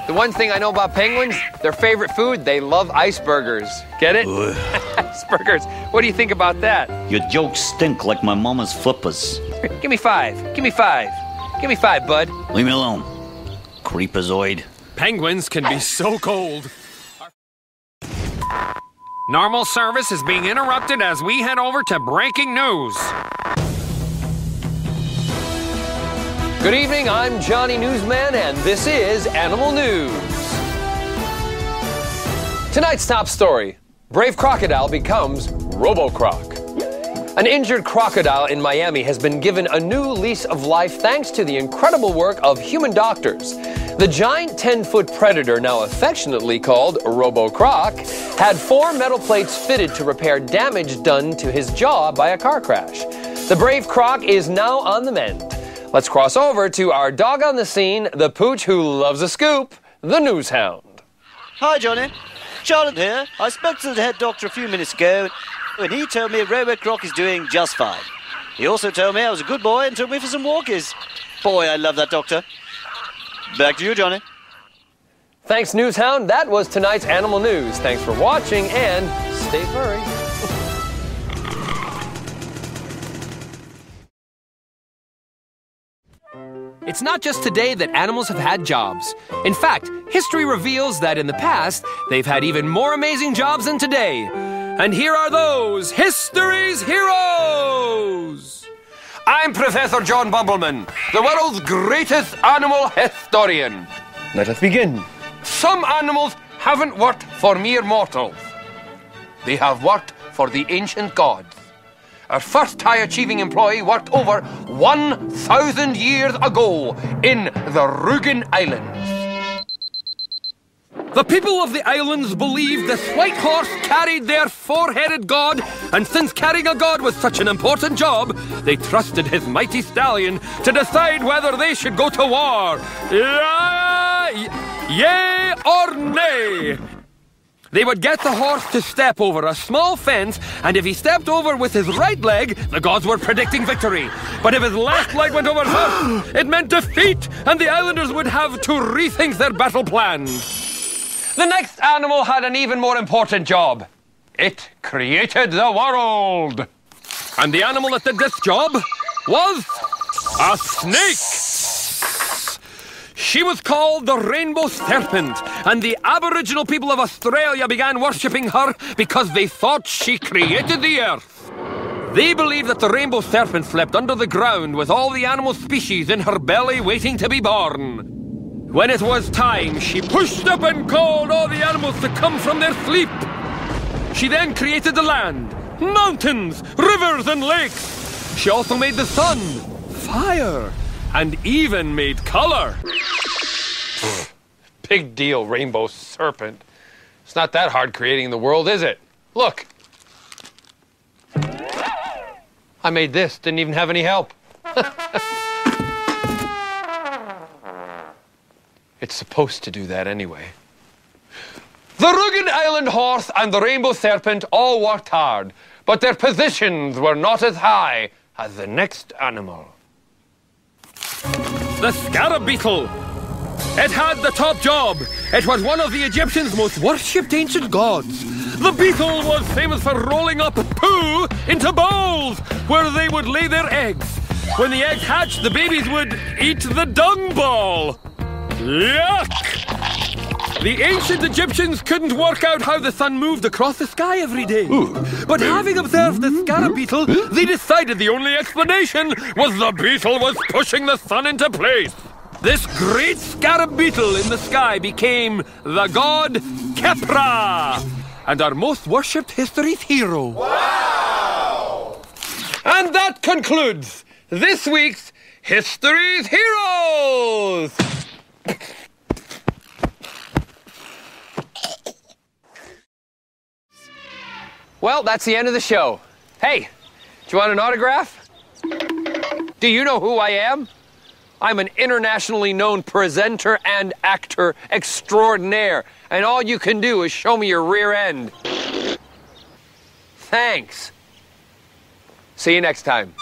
The one thing I know about penguins, their favorite food, they love iceburgers. Get it? Iceburgers. What do you think about that? Your jokes stink like my mama's flippers. Give me 5. Give me 5. Give me 5, bud. Leave me alone, creepazoid. Penguins can be so cold. Normal service is being interrupted as we head over to breaking news. Good evening, I'm Johnny Newsman, and this is Animal News. Tonight's top story, brave crocodile becomes Robo-Croc. An injured crocodile in Miami has been given a new lease of life thanks to the incredible work of human doctors. The giant 10-foot predator, now affectionately called Robo-Croc, had 4 metal plates fitted to repair damage done to his jaw by a car crash. The brave croc is now on the mend. Let's cross over to our dog on the scene, the pooch who loves a scoop, the news hound. Hi, Johnny. Charlotte here. I spoke to the head doctor a few minutes ago, and he told me Robo-Croc is doing just fine. He also told me I was a good boy and took me for some walkies. Boy, I love that doctor. Back to you, Johnny. Thanks, News Hound. That was tonight's Animal News. Thanks for watching, and stay furry. It's not just today that animals have had jobs. In fact, history reveals that in the past, they've had even more amazing jobs than today. And here are those, history's heroes! I'm Professor John Bumbleman, the world's greatest animal historian. Let us begin. Some animals haven't worked for mere mortals. They have worked for the ancient gods. Our first high-achieving employee worked over 1,000 years ago in the Rugen Islands. The people of the islands believed this white horse carried their 4-headed god, and since carrying a god was such an important job, they trusted his mighty stallion to decide whether they should go to war. Yay or nay? They would get the horse to step over a small fence, and if he stepped over with his right leg, the gods were predicting victory. But if his left leg went over first, it meant defeat, and the islanders would have to rethink their battle plans. The next animal had an even more important job. It created the world. And the animal that did this job was a snake. She was called the Rainbow Serpent, and the Aboriginal people of Australia began worshipping her because they thought she created the earth. They believed that the Rainbow Serpent slept under the ground with all the animal species in her belly waiting to be born. When it was time, she pushed up and called all the animals to come from their sleep. She then created the land, mountains, rivers, and lakes. She also made the sun, fire, and even made color. Big deal, Rainbow Serpent. It's not that hard creating the world, is it? Look. I made this, didn't even have any help. It's supposed to do that anyway. The Rugen Island horse and the Rainbow Serpent all worked hard, but their positions were not as high as the next animal. The scarab beetle. It had the top job. It was one of the Egyptians' most worshipped ancient gods. The beetle was famous for rolling up poo into bowls where they would lay their eggs. When the eggs hatched, the babies would eat the dung ball. Yuck! The ancient Egyptians couldn't work out how the sun moved across the sky every day. But having observed the scarab beetle, they decided the only explanation was the beetle was pushing the sun into place. This great scarab beetle in the sky became the god Kepra, and our most worshipped history's hero. Wow! And that concludes this week's History's Heroes! Well, that's the end of the show. Hey, do you want an autograph? Do you know who I am? I'm an internationally known presenter and actor extraordinaire, and all you can do is show me your rear end. Thanks. See you next time.